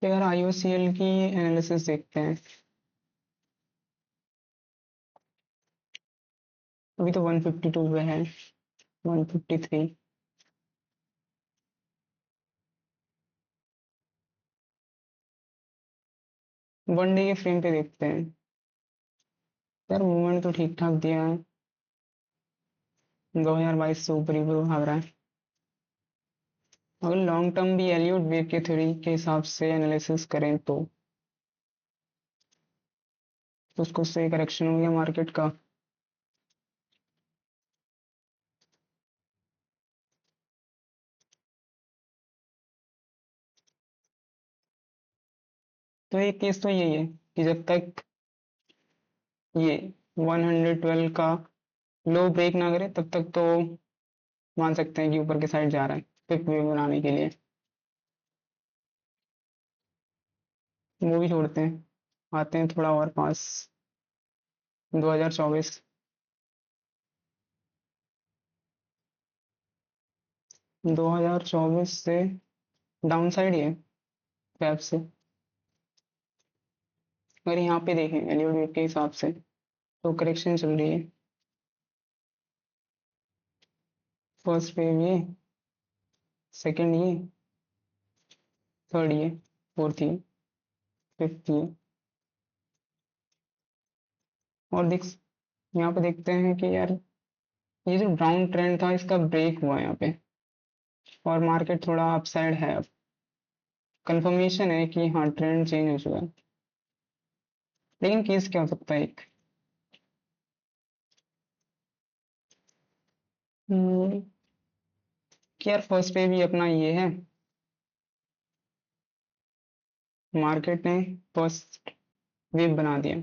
तो यार आईओसीएल की एनालिसिस देखते हैं। अभी तो 152 पे है। 153। वन डे के फ्रेम पे देखते हैं। यार मूवमेंट तो ठीक ठाक दिया है। 2022 से ऊपर ही भाग रहा है। अगर लॉन्ग टर्म भी एलियट वेव के थ्योरी के हिसाब से एनालिसिस करें तो उसको सही करेक्शन हो गया मार्केट का। तो एक केस तो यही है कि जब तक ये 112 का लो ब्रेक ना करे तब तक तो मान सकते हैं कि ऊपर के साइड जा रहा है फिफ्थ वेव बनाने के लिए। वो भी छोड़ते हैं। आते हैं थोड़ा और पास। 2024। 2024 से डाउन साइड ही है फैब से। अगर यहाँ पे देखें एलियट वेव के हिसाब से तो करेक्शन चल रही है। फर्स्ट वेव ये, सेकंड ये, थर्ड ये, फोर्थ ये, फिफ्थ ये। और देख, यहाँ पे देखते हैं कि यार ये जो डाउन ट्रेंड था इसका ब्रेक हुआ यहाँ पे और मार्केट थोड़ा अपसाइड है अब। कंफर्मेशन है कि हाँ ट्रेंड चेंज हो चुका है। लेकिन केस क्या हो सकता है एक, हम्म, कि यार फर्स्ट वेव ही अपना ये है। मार्केट ने फर्स्ट वेव बना दिया,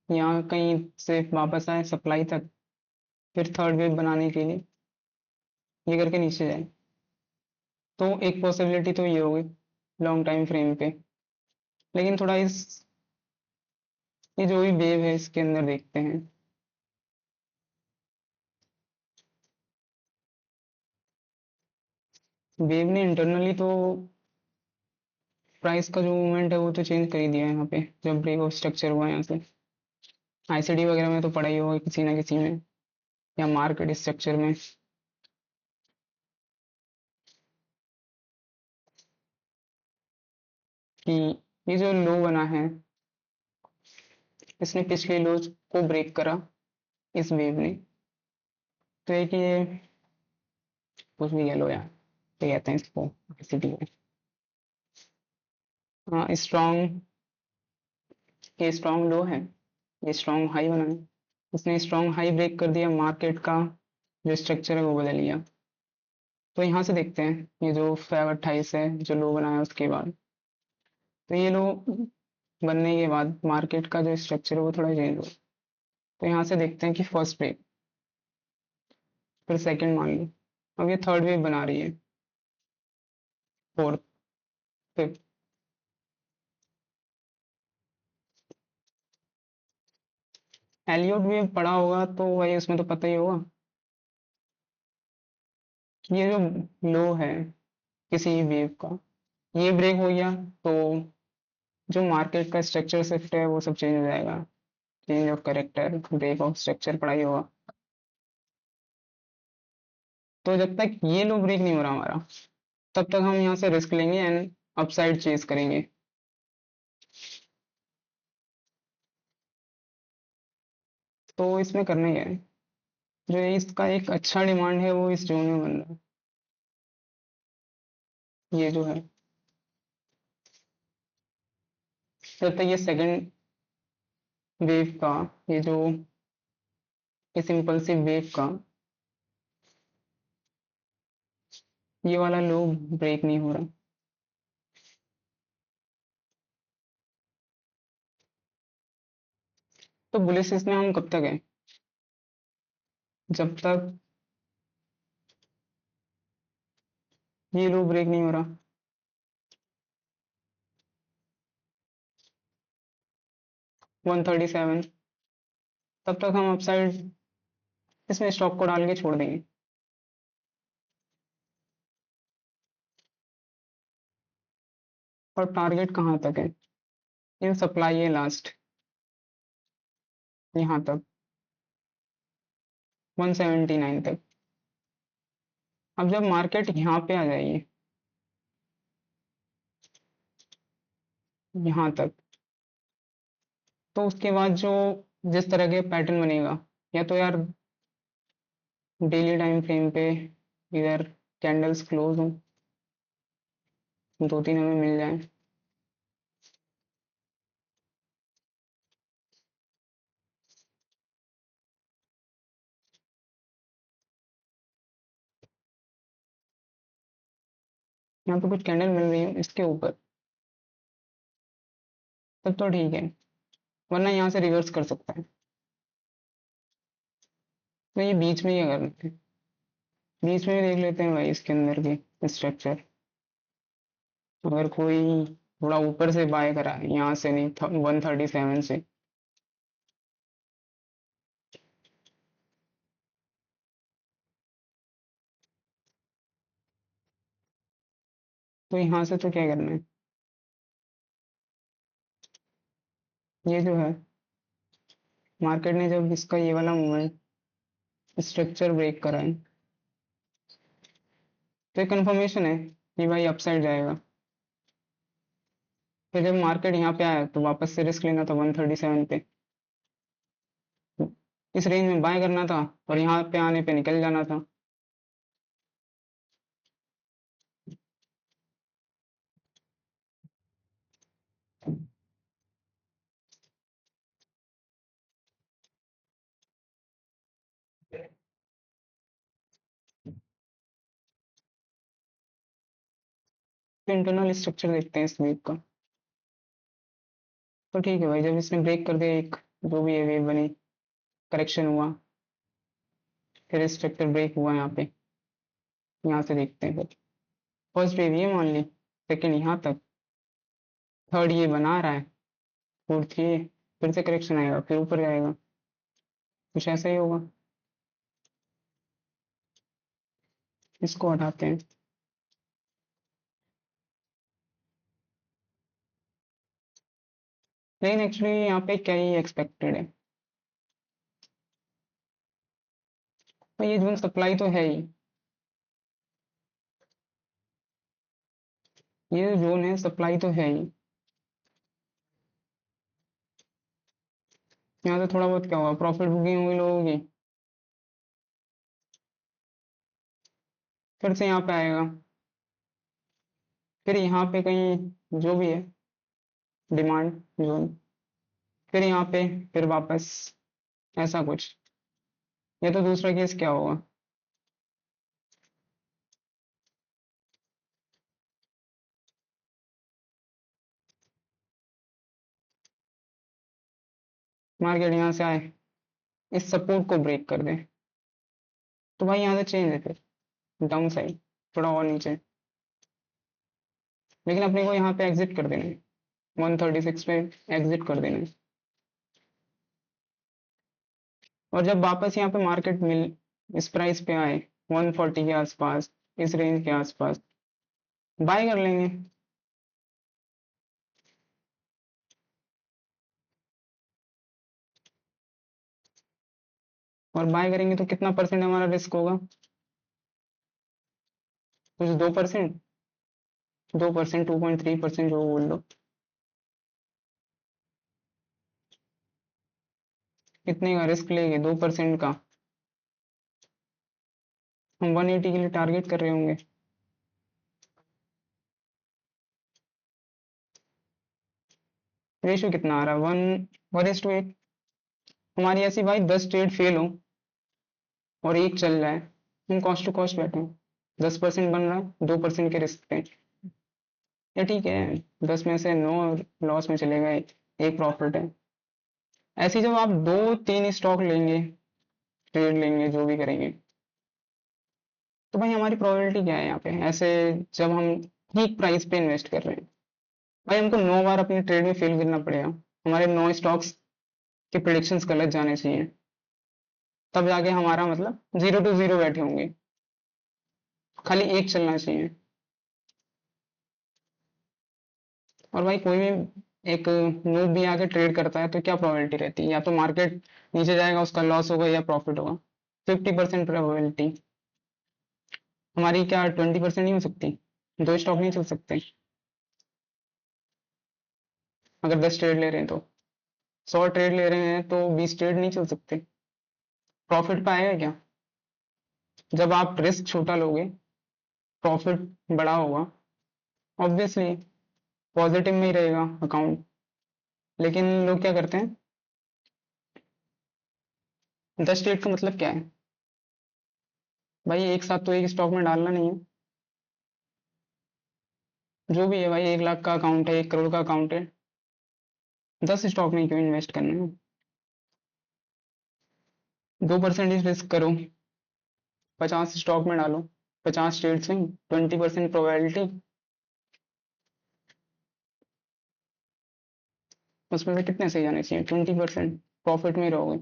यहाँ कहीं से वापस आए सप्लाई तक, फिर थर्ड वेव बनाने के लिए ये करके नीचे जाए। तो एक पॉसिबिलिटी तो ये होगी लॉन्ग टाइम फ्रेम पे। लेकिन थोड़ा इस ये जो भी वेव है इसके अंदर देखते हैं। वेव ने इंटरनली तो प्राइस का जो मूवमेंट है वो तो चेंज कर ही दिया है यहाँ पे जब ब्रेक ऑफ स्ट्रक्चर हुआ है यहाँ से। आईसीडी वगैरह में तो पड़ा ही होगा किसी ना किसी में, या मार्केट स्ट्रक्चर में, कि ये जो लो बना है इसने पिछले लो को ब्रेक करा इस वेव ने। तो एक ये कुछ भी कह लो यार, क्या कहते हैं इसको आईसीडी में, हाँ स्ट्रॉन्ग, ये स्ट्रॉन्ग लो है, ये स्ट्रॉन्ग हाई बना है। इसने स्ट्रॉन्ग हाई ब्रेक कर दिया, मार्केट का जो स्ट्रक्चर है वो बदल लिया। तो यहाँ से देखते हैं ये जो फेब 28 है जो लो बना है उसके बाद, तो ये लो बनने के बाद मार्केट का जो स्ट्रक्चर है वो थोड़ा चेंज हो। तो यहाँ से देखते हैं कि फर्स्ट ब्रेक, फिर सेकंड मान लो, अब ये थर्ड वेव बना रही है, फोर्थ, फिफ्थ। एलियट वेव पड़ा होगा तो वही उसमें तो पता ही होगा कि ये जो लो है किसी वेव का ये ब्रेक हो गया तो जो मार्केट का स्ट्रक्चर शिफ्ट है वो सब चेंज हो जाएगा। Change of character, break of structure पड़ा ही होगा। तो जब तक ये लो ब्रेक नहीं हो रहा हमारा तब तक हम यहाँ से रिस्क लेंगे एंड अपसाइड चेज करेंगे। तो इसमें करना ही है, जो इसका एक अच्छा डिमांड है वो इस जोन में बन रहा है ये जो है। जब तक ये सेकंड वेव का, ये जो इस इम्पल्सिव वेव का ये वाला लो ब्रेक नहीं हो रहा, तो बुलिश इसमें हम कब तक है, जब तक ये लो ब्रेक नहीं हो रहा। 137, तब तक हम अपसाइड इसमें स्टॉक को डाल के छोड़ देंगे। और टारगेट कहाँ तक है? ये सप्लाई है लास्ट, यहाँ तक 179 तक। अब जब मार्केट यहाँ पे आ जाएगी, यहाँ तक, तो उसके बाद जो जिस तरह के पैटर्न बनेगा, या तो यार डेली टाइम फ्रेम पे इधर कैंडल्स क्लोज हो, दो तीन हमें मिल जाए, यहाँ पे कुछ कैंडल मिल रही है इसके ऊपर, तब तो ठीक है, वरना यहाँ से रिवर्स कर सकता है। तो ये बीच में ही अगर बीच में ही देख लेते हैं भाई इसके अंदर की स्ट्रक्चर। अगर कोई थोड़ा ऊपर से बाय करा है, यहाँ से नहीं, 137 से, तो यहाँ से तो क्या करना है, ये जो है मार्केट ने जब इसका ये वाला मूवमेंट स्ट्रक्चर ब्रेक करा है, तो ये कंफर्मेशन है कि भाई अपसाइड जाएगा। फिर जब मार्केट यहाँ पे आया तो वापस से रिस्क लेना था 137 पे, इस रेंज में बाय करना था और यहाँ पे आने पे निकल जाना था। तो इंटरनल स्ट्रक्चर देखते हैं इस वीक का। तो ठीक है भाई, जब इसने ब्रेक कर दिया एक, जो भी है वेव बनी, करेक्शन हुआ, फिर स्ट्रक्चर ब्रेक हुआ यहाँ पे, यहाँ से देखते हैं फिर। फर्स्ट वेव ये मान ली, सेकेंड यहाँ तक, थर्ड ये बना रहा है, फोर्थ ये, फिर से करेक्शन आएगा, फिर ऊपर जाएगा, कुछ ऐसा ही होगा। इसको हटाते हैं। लेकिन एक्चुअली यहाँ पे क्या ही एक्सपेक्टेड है, तो ये जोन सप्लाई तो है ही, ये जोन है सप्लाई तो है ही। यहाँ से थोड़ा बहुत क्या होगा, प्रॉफिट बुकिंग हुई लोगों की, फिर से यहाँ पे आएगा, फिर यहाँ पे कहीं जो भी है डिमांड जोन, फिर यहाँ पे, फिर वापस, ऐसा कुछ। या तो दूसरा केस क्या होगा, मार्केट यहाँ से आए, इस सपोर्ट को ब्रेक कर दे, तो भाई यहाँ से चेंज है फिर डाउन साइड, थोड़ा और नीचे, लेकिन अपने को यहाँ पे एग्जिट कर देना है, 136 पे एग्जिट कर देना है। और जब वापस यहाँ पे मार्केट मिल इस प्राइस पे आए, 140 के आसपास, इस रेंज के आसपास, बाय कर लेंगे। और बाय करेंगे तो कितना परसेंट हमारा रिस्क होगा, कुछ 2%, 2%, 2.3% जो बोल लो, कितने का रिस्क लेंगे, 2% का, हम 180 के लिए टारगेट कर रहे होंगे। रेशियो कितना आ रहा है, 1:8। हमारी ऐसी भाई 10 ट्रेड फेल हो और एक चल रहा है, हम कॉस्ट टू कॉस्ट बैठे हैं, 10% बन रहा है 2% के रिस्क पे, ये ठीक है, 10 में से 9 लॉस में चले गए, एक प्रॉफिट है। ऐसे जब आप दो तीन स्टॉक लेंगे, ट्रेड लेंगे, जो भी करेंगे, तो भाई हमारी प्रोबेबिलिटी क्या है यहाँ पे ऐसे, जब हम ठीक प्राइस पे इन्वेस्ट कर रहे हैं, भाई हमको 9 बार अपनी ट्रेड में फेल करना पड़ेगा, हमारे 9 स्टॉक्स के प्रिडिक्शंस गलत जाने चाहिए, तब जाके हमारा मतलब 0 to 0 बैठे होंगे, खाली एक चलना चाहिए। और भाई कोई भी एक नूब भी आके ट्रेड करता है तो क्या प्रोबेबिलिटी रहती है, या तो मार्केट नीचे जाएगा उसका लॉस होगा या प्रॉफिट होगा। 50% प्रोबेबिलिटी। हमारी क्या 20% नहीं हो सकती? दो स्टॉक नहीं चल सकते अगर 10 ट्रेड ले रहे हैं तो? 100 ट्रेड ले रहे हैं तो 20 ट्रेड नहीं चल सकते। प्रॉफिट पे आएगा क्या? जब आप रिस्क छोटा लोगे प्रॉफिट बड़ा होगा, ऑब्वियसली पॉजिटिव में ही रहेगा अकाउंट। लेकिन लोग क्या करते हैं, 10 ट्रेड का मतलब क्या है भाई? एक साथ तो एक स्टॉक में डालना नहीं है। जो भी है भाई, 1 लाख का अकाउंट है, 1 करोड़ का अकाउंट है, 10 स्टॉक में क्यों इन्वेस्ट करना है? 2% रिस्क करो, 50 स्टॉक में डालो, 50 ट्रेड्स में 20% प्रोबेबिलिटी, उसमें भी कितने सही जाने चाहिए? 20%। प्रॉफिट में ही रहोगे।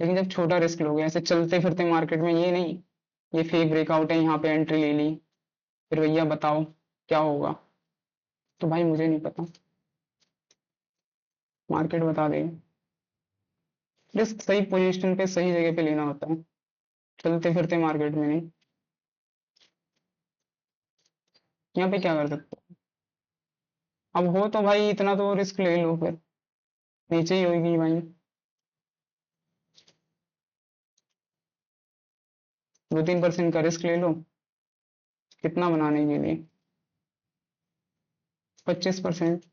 लेकिन जब छोटा रिस्क लोगे ऐसे चलते फिरते मार्केट में, ये नहीं ये फेक ब्रेकआउट है यहाँ पे एंट्री ले ली, फिर भैया बताओ क्या होगा, तो भाई मुझे नहीं पता, मार्केट बता देगा। रिस्क सही पोजीशन पे सही जगह पे लेना होता है, चलते फिरते मार्केट में नहीं। यहाँ पे क्या कर सकते हो? अब हो तो भाई इतना तो रिस्क ले लो, फिर नीचे ही होगी भाई। 2-3% का रिस्क ले लो, कितना बनाने के लिए? 25%।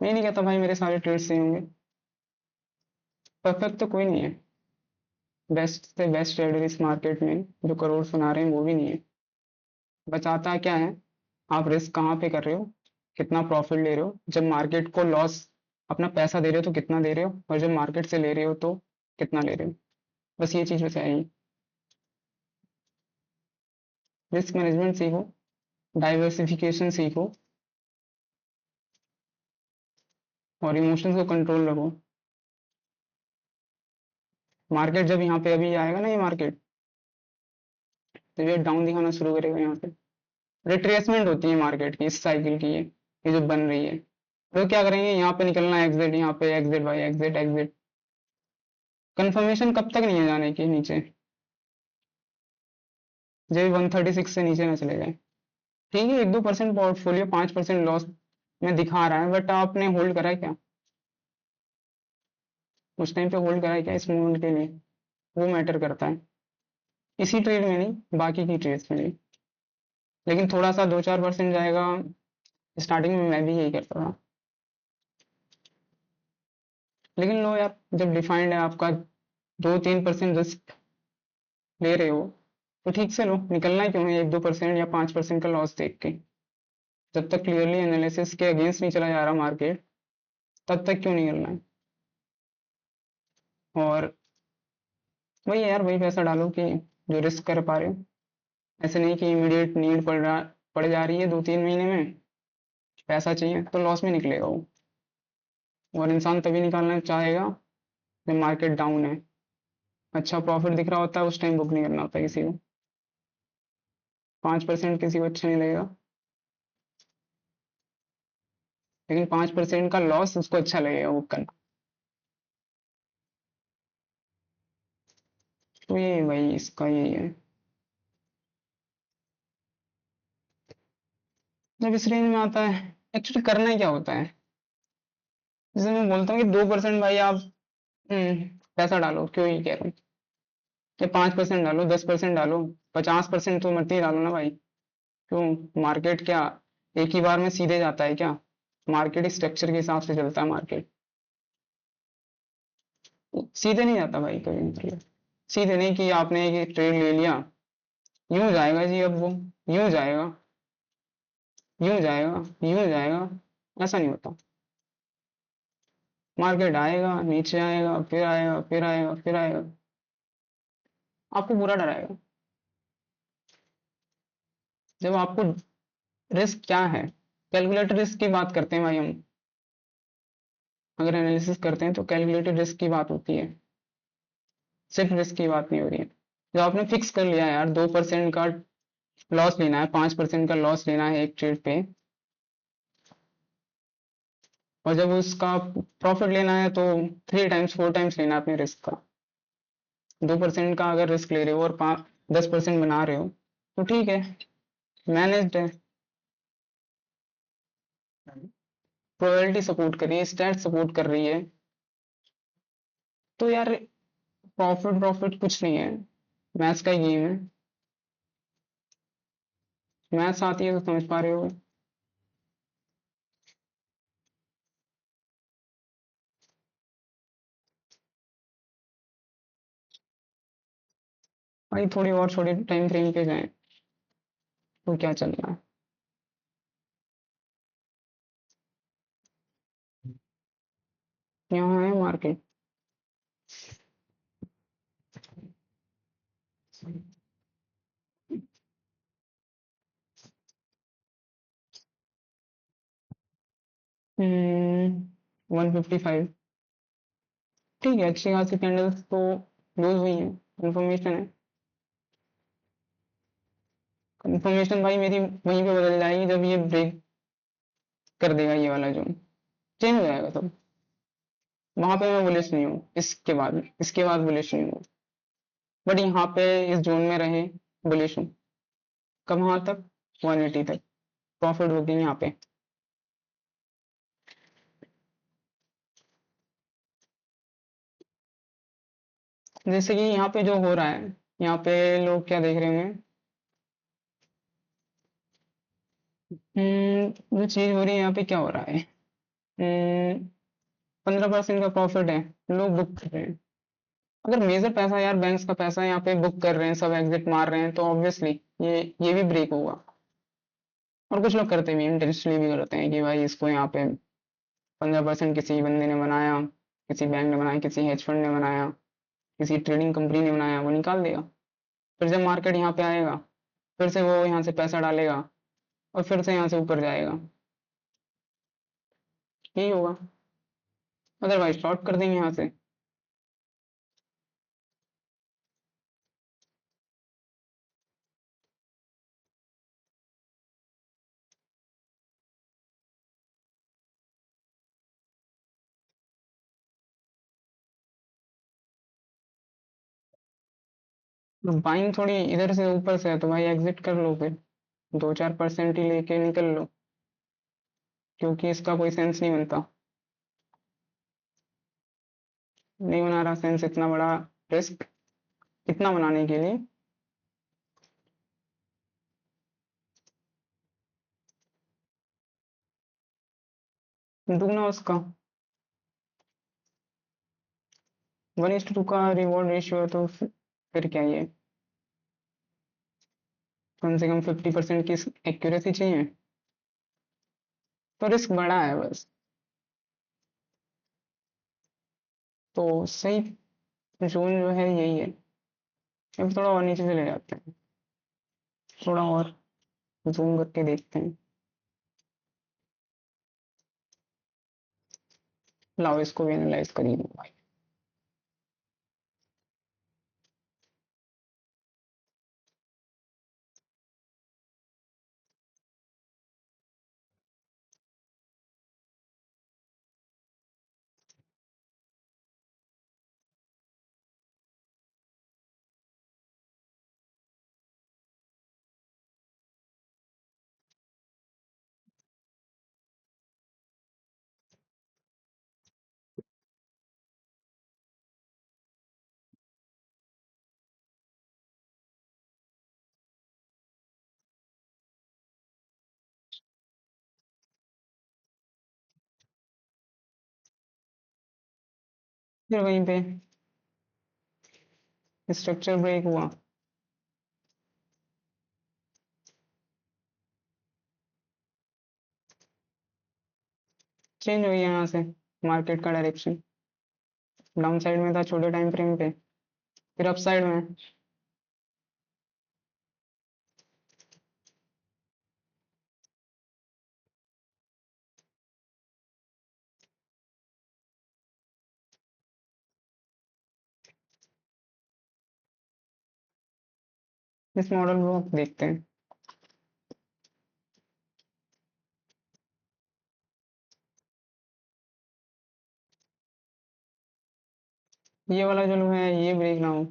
मैं नहीं कहता भाई मेरे सारे ट्रेड सही होंगे, परफेक्ट तो कोई नहीं है। बेस्ट से बेस्ट ट्रेडर इस मार्केट में जो करोड़ बना रहे हैं वो भी नहीं है। बचाता क्या है, आप रिस्क कहाँ पे कर रहे हो, कितना प्रॉफिट ले रहे हो, जब मार्केट को लॉस अपना पैसा दे रहे हो तो कितना दे रहे हो, और जब मार्केट से ले रहे हो तो कितना ले रहे हो। बस ये चीज़ बताइए। रिस्क मैनेजमेंट सीखो, डाइवर्सिफिकेशन सीखो, और इमोशंस को कंट्रोल रखो। मार्केट जब यहाँ पे अभी आएगा ना, ये मार्केट तो ये डाउन दिखाना शुरू करेगा यहाँ पे। रिट्रेसमेंट होती है मार्केट की, इस साइकिल की ये जो बन रही है। लोग क्या करेंगे, यहाँ पे निकलना एग्जिट, यहाँ पे एग्जिट भाई, एग्जिट एग्जिट। कंफर्मेशन कब तक नहीं है जाने की नीचे, जब 136 से नीचे ना चले जाए। ठीक है, 1-2% पोर्टफोलियो 5% लॉस में दिखा रहा है, बट आपने होल्ड करा है क्या? उस टाइम पे होल्ड करा है क्या इस मूवमेंट के लिए? वो मैटर करता है, इसी ट्रेड में नहीं बाकी की ट्रेड्स में भी। लेकिन थोड़ा सा 2-4% जाएगा। स्टार्टिंग में मैं भी यही करता था। लेकिन लो यार, जब डिफाइंड है आपका 2-3% रिस्क ले रहे हो तो ठीक से लो, निकलना ही क्यों है 1-2% या 5% का लॉस देख के? जब तक क्लियरली एनालिसिस के अगेंस्ट नहीं चला जा रहा मार्केट, तब तक क्यों निकलना है? और वही यार, वही पैसा डालो कि जो रिस्क कर पा रहे हो। ऐसे नहीं कि इमीडिएट नीड पड़ जा रही है 2-3 महीने में, पैसा चाहिए तो लॉस में निकलेगा वो। और इंसान तभी निकालना चाहेगा जब मार्केट डाउन है, अच्छा प्रॉफिट दिख रहा होता है, उस टाइम बुक नहीं करना होता किसी को। 5% किसी को अच्छा नहीं लगेगा, लेकिन 5% का लॉस उसको अच्छा लगेगा बुक करना। तो ये भाई इसका यही है। जब इस रेंज में आता है, एक्चुअली करना ही क्या होता है? जैसे मैं बोलता हूँ कि 2% भाई आप हम्म, पैसा डालो, क्यों ही कह रहा हूँ, या 5% डालो, 10% डालो, 50% तो मत ही डालो ना भाई। क्यों? मार्केट क्या एक ही बार में सीधे जाता है क्या? मार्केट स्ट्रक्चर के हिसाब से चलता है मार्केट, सीधे नहीं जाता भाई कभी, मतलब सीधे नहीं कि आपने एक ट्रेड ले लिया यूं जाएगा जी, अब वो यूं जाएगा, यूं जाएगा, यूं जाएगा, ऐसा नहीं होता। मार्केट आएगा, नीचे आएगा, फिर आएगा, फिर आएगा, फिर आएगा, आपको बुरा डराएगा। जब आपको रिस्क क्या है, कैलकुलेटेड रिस्क की बात करते हैं भाई हम, अगर एनालिसिस करते हैं तो कैलकुलेटेड रिस्क की बात होती है, सिर्फ रिस्क की बात नहीं हो रही है। जब आपने फिक्स कर लिया यार 2% का लॉस लेना है, 5% का लॉस लेना है एक ट्रेड पे। और जब उसका प्रॉफिट लेना है तो 3 टाइम्स 4 टाइम्स लेना है अपने रिस्क का। 2% का अगर रिस्क ले रहे हो और 10% बना रहे हो तो ठीक है, मैनेज्ड है। प्रोबेबिलिटी सपोर्ट कर रही है, स्टैट सपोर्ट कर रही है। तो यार प्रॉफिट प्रॉफिट कुछ नहीं है, मैथ्स का ही गेम है। मैथ्स आती है तो समझ पा रहे हो। भाई थोड़ी और छोटे टाइम फ्रेम पे जाए तो क्या चल रहा है। यहाँ है मार्केट। 155। ठीक है, अच्छी खासी कैंडल्स तो लूज हुई है। कंफर्मेशन है। कंफर्मेशन भाई मेरी वहीं पे बदल जाएगी जब ये ब्रेक कर देगा ये वाला जोन, चेंज हो जाएगा सब। वहां पे मैं बुलिश नहीं हूँ, इसके बाद बुलिश नहीं हूँ। बट यहाँ पे इस जोन में रहे बुलिश हूँ। कब वहां तक? 180 तक प्रॉफिट बुकिंग यहाँ पे। जैसे कि यहाँ पे जो हो रहा है, यहाँ पे लोग क्या देख रहे होंगे। जो चीज हो रही है यहाँ पे क्या हो रहा है। 15% का प्रॉफिट है, लोग बुक कर रहे हैं। अगर मेजर पैसा यार बैंक्स का पैसा यहाँ पे बुक कर रहे हैं, सब एग्जिट मार रहे हैं, तो ऑब्वियसली ये भी ब्रेक होगा। और कुछ लोग करते भी इंटेंशनली भी करते हैं कि भाई इसको यहाँ पे 15% किसी बंदे ने बनाया, किसी बैंक ने बनाया, किसी हेज फंड ने बनाया, किसी ट्रेडिंग कंपनी ने बनाया, वो निकाल देगा। फिर जब मार्केट यहाँ पे आएगा, फिर से वो यहाँ से पैसा डालेगा और फिर से यहाँ से ऊपर जाएगा। यही होगा। अदरवाइज शॉर्ट कर देंगे यहाँ से। तो बाइंग थोड़ी इधर से ऊपर से है तो भाई एग्जिट कर लो फिर, 2-4% ही लेके निकल लो, क्योंकि इसका कोई सेंस नहीं बनता। नहीं बना रहा सेंस इतना बड़ा रिस्क, इतना बनाने के लिए। दुगना उसका 1:2 का रिवॉर्ड रेशियो है तो फिर क्या ये, कम से कम 50% की एक्यूरेसी चाहिए। तो रिस्क बड़ा है बस। तो सही जोन जो है यही है। अब थोड़ा और नीचे से ले जाते हैं, थोड़ा और जूम करके देखते हैं। लाओ इसको भी एनालाइज करिए भाई। फिर वहीं पे स्ट्रक्चर ब्रेक हुआ। चेंज हुई यहाँ से मार्केट का डायरेक्शन। डाउन साइड में था छोटे टाइम फ्रेम पे, फिर अप साइड में। इस मॉडल को देखते हैं। ये वाला जो है ये ब्रेक ना हो।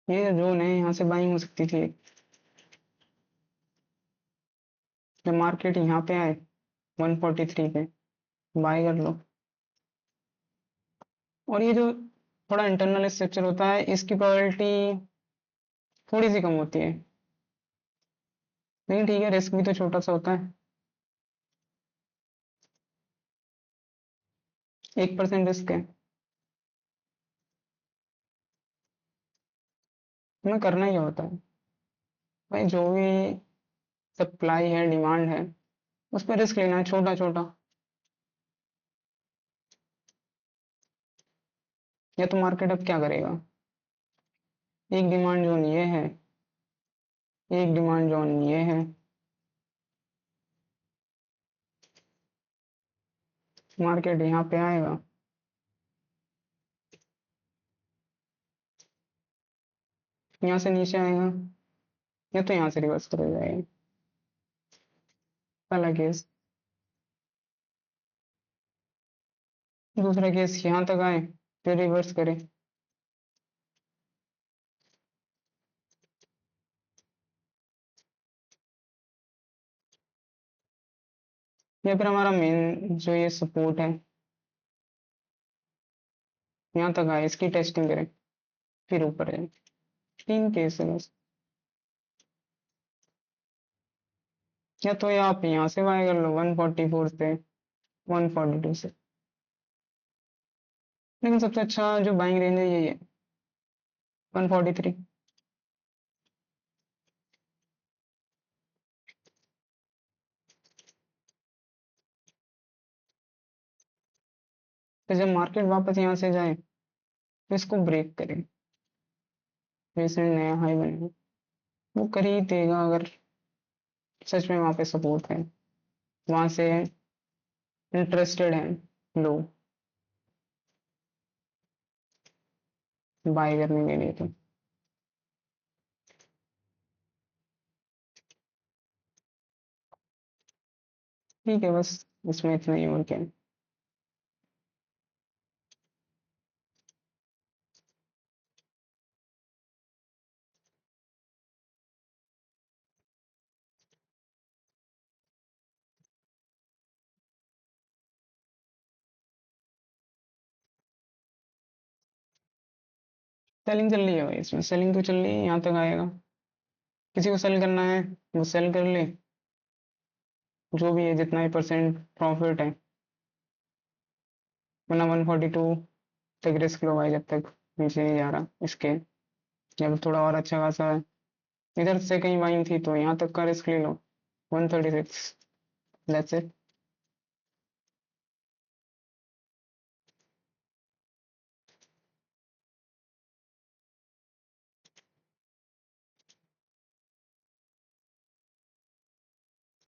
ये जोन है, यहाँ से बाइंग हो सकती थी। जब मार्केट यहाँ पे आए 143 पे बाय कर लो। और ये जो थोड़ा इंटरनल स्ट्रक्चर होता है इसकी प्रोबेबिलिटी थोड़ी सी कम होती है, लेकिन ठीक है, रिस्क भी तो छोटा सा होता है। 1% रिस्क है, हमें करना ही होता है भाई। जो भी सप्लाई है, डिमांड है, उस पर रिस्क लेना है छोटा छोटा। या तो मार्केट अब क्या करेगा, एक डिमांड जोन ये है, एक डिमांड जोन ये है, मार्केट यहाँ पे आएगा, यहाँ से नीचे आएगा, या तो यहाँ से रिवर्स कर जाएगा। पहला केस। दूसरा केस यहाँ तक आए फिर रिवर्स करे, या फिर हमारा मेन जो ये सपोर्ट है यहाँ तक आए, इसकी टेस्टिंग करें फिर ऊपर जाए। 3 केस है बस। या तो ये आप यहाँ से बाय कर लो 144 से, 142 से, लेकिन सबसे अच्छा जो बाइंग रेंज है यही है, 143। तो जब मार्केट वापस यहाँ से जाए तो इसको ब्रेक करें, रिसेंट नया हाई बनेगा, वो कर ही देगा अगर सच में वहां पे सपोर्ट है, वहां से इंटरेस्टेड है लोग बाय करने के लिए। तो ठीक है, बस इसमें इतना ही, और क्या। सेलिंग चल रही है भाई, इसमें सेलिंग तो चल रही है, यहाँ तक आएगा। किसी को सेल करना है वो सेल कर ले, जो भी है जितना भी परसेंट प्रॉफिट है, वरना 142 तक रिस्क लो भाई, जब तक नीचे नहीं जा रहा इसके। जब थोड़ा और अच्छा खासा है, इधर से कहीं बाइंग थी तो यहाँ तक का रिस्क ले लो, 136। That's it.